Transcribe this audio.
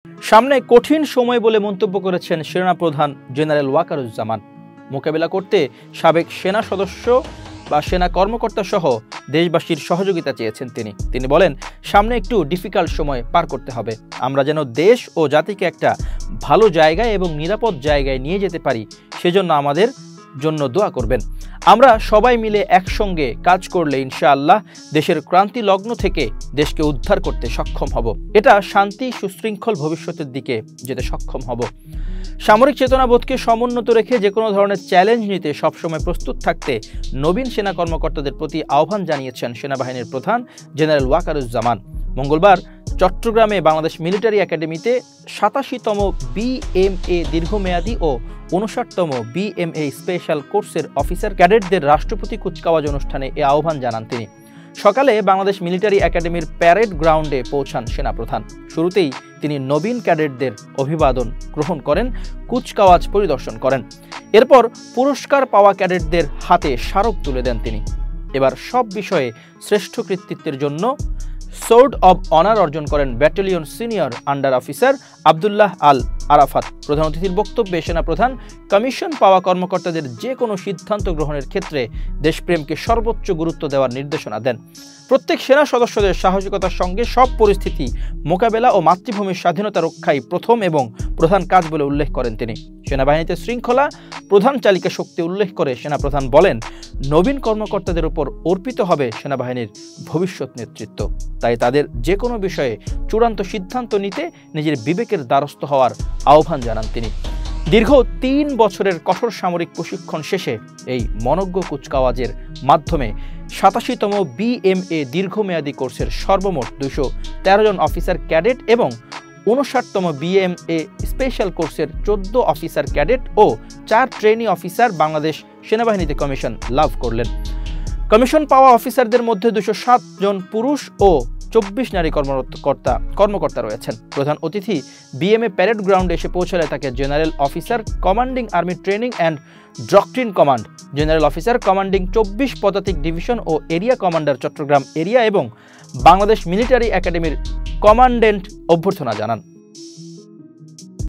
সামনে কঠিন সময় বলে মন্তব্য করেছেন সেনাপ্রধান জেনারেল ওয়াকারুজ্জামান। মোকাবেলা করতে সাবেক সেনা সদস্য বা সেনা কর্মকর্তা সহ দেশবাসীর সহযোগিতা চেয়েছেন তিনি বলেন, সামনে একটু ডিফিকাল্ট সময় পার করতে হবে। আমরা যেন দেশ ও জাতিকে একটা ভালো জায়গায় এবং নিরাপদ জায়গায় নিয়ে যেতে পারি, সেজন্য আমাদের জন্য দোয়া করবেন। আমরা সবাই মিলে একসঙ্গে কাজ করলে ইনশাআল্লাহ দেশের ক্রান্তি লগ্ন থেকে দেশকে উদ্ধার করতে সক্ষম হব। এটা শান্তি সুশৃঙ্খল ভবিষ্যতের দিকে যেতে সক্ষম হব। সামরিক চেতনাবোধকে সমুন্নত রেখে যে কোনো ধরনের চ্যালেঞ্জ নিতে সবসময় প্রস্তুত থাকতে নবীন সেনা কর্মকর্তাদের প্রতি আহ্বান জানিয়েছেন সেনাবাহিনীর প্রধান জেনারেল ওয়াকারুজ্জামান। মঙ্গলবার চট্টগ্রামে বাংলাদেশ মিলিটারি একাডেমিতে 87তম BMA দীর্ঘমেয়াদী ও 59তম BMA স্পেশাল কোর্সের অফিসার ক্যাডেটদের রাষ্ট্রপতি কুচকাওয়াজ অনুষ্ঠানে এ আহ্বান জানান তিনি। সকালে বাংলাদেশ মিলিটারি একাডেমির প্যারেড গ্রাউন্ডে পৌঁছান সেনাপ্রধান। শুরুতেই তিনি নবীন ক্যাডেটদের অভিবাদন গ্রহণ করেন, কুচকাওয়াজ পরিদর্শন করেন। এরপর পুরস্কার পাওয়া ক্যাডেটদের হাতে স্মারক তুলে দেন তিনি। এবার সব বিষয়ে শ্রেষ্ঠ কৃতিত্বের জন্য সোর্ড অব অনার অর্জন করেন battalion senior under officer Abdullah Al Arafat. প্রধান অতিথির বক্তব্যে সেনাপ্রধান কমিশন পাওয়া কর্মকর্তাদের যে কোনো সিদ্ধান্ত গ্রহণের ক্ষেত্রে দেশপ্রেমকে সর্বোচ্চ গুরুত্ব দেওয়ার নির্দেশনা দেন। প্রত্যেক সেনা সদস্যদের সাহসিকতার সঙ্গে সব পরিস্থিতি মোকাবেলা ও মাতৃভূমির স্বাধীনতা রক্ষাই প্রথম এবং প্রধান কাজ বলে উল্লেখ করেন তিনি। সেনাবাহিনীতে শৃঙ্খলা প্রধান চালিকা শক্তি উল্লেখ করে সেনাপ্রধান বলেন, নবীন কর্মকর্তাদের উপর অর্পিত হবে সেনাবাহিনীর ভবিষ্যৎ নেতৃত্ব। তাই তাদের যে কোনো বিষয়ে চূড়ান্ত সিদ্ধান্ত নিতে নিজের বিবেকের দ্বারস্থ হওয়ার আহ্বান জানান তিনি। দীর্ঘ 3 বছরের কঠোর সামরিক প্রশিক্ষণ শেষে এই মনোজ্ঞ কুচকাওয়াজের মাধ্যমে 87তম BMA দীর্ঘমেয়াদী কোর্সের সর্বমোট 213 জন অফিসার ক্যাডেট এবং 59তম BMA স্পেশাল কোর্সের 14 অফিসার ক্যাডেট ও 4 ট্রেনি অফিসার বাংলাদেশ সেনাবাহিনীতে কমিশন লাভ করলেন। কমিশন পাওয়া অফিসারদের মধ্যে 207 জন পুরুষ ও 24 নারী কর্মকর্তা রয়েছেন। প্রধান অতিথি BMA প্যারেড গ্রাউন্ডে এসে পৌঁছালে তাকে general officer commanding army training and doctrine command, general officer commanding 24 পদাতিক ডিভিশন ও এরিয়া কমান্ডার চট্টগ্রাম এরিয়া এবং বাংলাদেশ মিলিটারি একাডেমির কমান্ডেন্ট অভ্যর্থনা জানান।